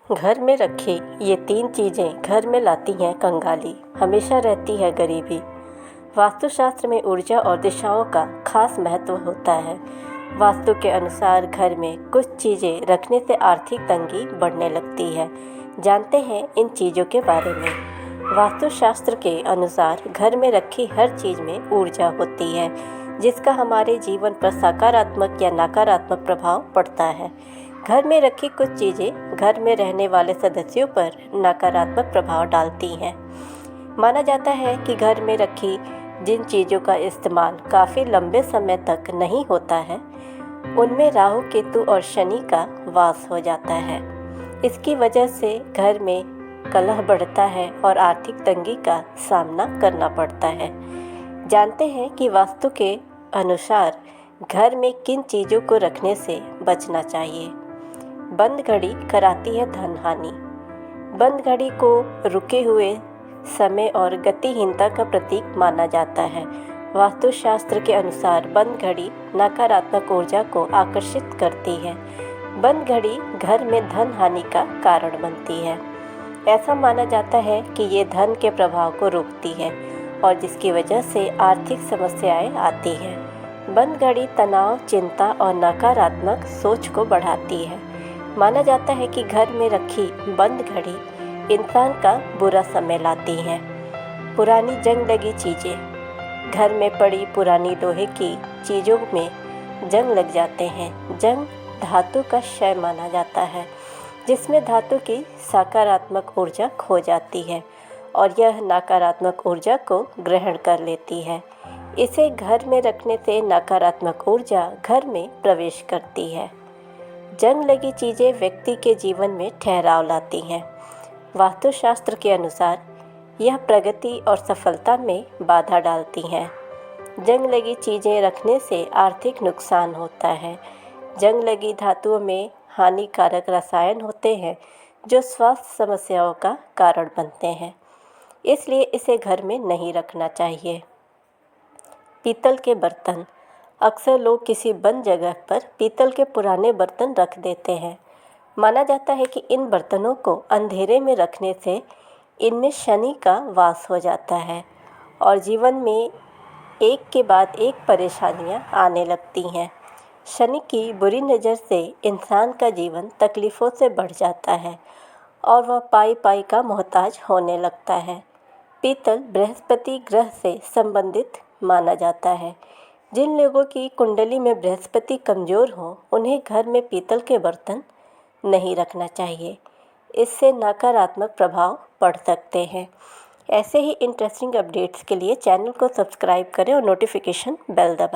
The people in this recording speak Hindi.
घर में रखी ये 3 चीज़ें घर में लाती हैं कंगाली, हमेशा रहती है गरीबी। वास्तुशास्त्र में ऊर्जा और दिशाओं का खास महत्व होता है। वास्तु के अनुसार घर में कुछ चीज़ें रखने से आर्थिक तंगी बढ़ने लगती है। जानते हैं इन चीज़ों के बारे में। वास्तुशास्त्र के अनुसार घर में रखी हर चीज़ में ऊर्जा होती है, जिसका हमारे जीवन पर सकारात्मक या नकारात्मक प्रभाव पड़ता है। घर में रखी कुछ चीज़ें घर में रहने वाले सदस्यों पर नकारात्मक प्रभाव डालती हैं। माना जाता है कि घर में रखी जिन चीज़ों का इस्तेमाल काफ़ी लंबे समय तक नहीं होता है, उनमें राहु, केतु और शनि का वास हो जाता है। इसकी वजह से घर में कलह बढ़ता है और आर्थिक तंगी का सामना करना पड़ता है। जानते हैं कि वास्तु के अनुसार घर में किन चीज़ों को रखने से बचना चाहिए। बंद घड़ी कराती है धन हानि। बंद घड़ी को रुके हुए समय और गतिहीनता का प्रतीक माना जाता है। वास्तुशास्त्र के अनुसार बंद घड़ी नकारात्मक ऊर्जा को आकर्षित करती है। बंद घड़ी घर में धन हानि का कारण बनती है। ऐसा माना जाता है कि ये धन के प्रभाव को रोकती है और जिसकी वजह से आर्थिक समस्याएं आती हैं। बंद घड़ी तनाव, चिंता और नकारात्मक सोच को बढ़ाती है। माना जाता है कि घर में रखी बंद घड़ी इंसान का बुरा समय लाती हैं। पुरानी जंग लगी चीज़ें। घर में पड़ी पुरानी लोहे की चीज़ों में जंग लग जाते हैं। जंग धातु का क्षय माना जाता है, जिसमें धातु की सकारात्मक ऊर्जा खो जाती है और यह नकारात्मक ऊर्जा को ग्रहण कर लेती है। इसे घर में रखने से नकारात्मक ऊर्जा घर में प्रवेश करती है। जंग लगी चीज़ें व्यक्ति के जीवन में ठहराव लाती हैं। वास्तुशास्त्र के अनुसार यह प्रगति और सफलता में बाधा डालती हैं। जंग लगी चीज़ें रखने से आर्थिक नुकसान होता है। जंग लगी धातुओं में हानिकारक रसायन होते हैं जो स्वास्थ्य समस्याओं का कारण बनते हैं, इसलिए इसे घर में नहीं रखना चाहिए। पीतल के बर्तन। अक्सर लोग किसी बंद जगह पर पीतल के पुराने बर्तन रख देते हैं। माना जाता है कि इन बर्तनों को अंधेरे में रखने से इनमें शनि का वास हो जाता है और जीवन में एक के बाद एक परेशानियां आने लगती हैं। शनि की बुरी नज़र से इंसान का जीवन तकलीफ़ों से बढ़ जाता है और वह पाई पाई का मोहताज होने लगता है। पीतल बृहस्पति ग्रह से संबंधित माना जाता है। जिन लोगों की कुंडली में बृहस्पति कमज़ोर हो, उन्हें घर में पीतल के बर्तन नहीं रखना चाहिए। इससे नकारात्मक प्रभाव पड़ सकते हैं। ऐसे ही इंटरेस्टिंग अपडेट्स के लिए चैनल को सब्सक्राइब करें और नोटिफिकेशन बेल दबाएं।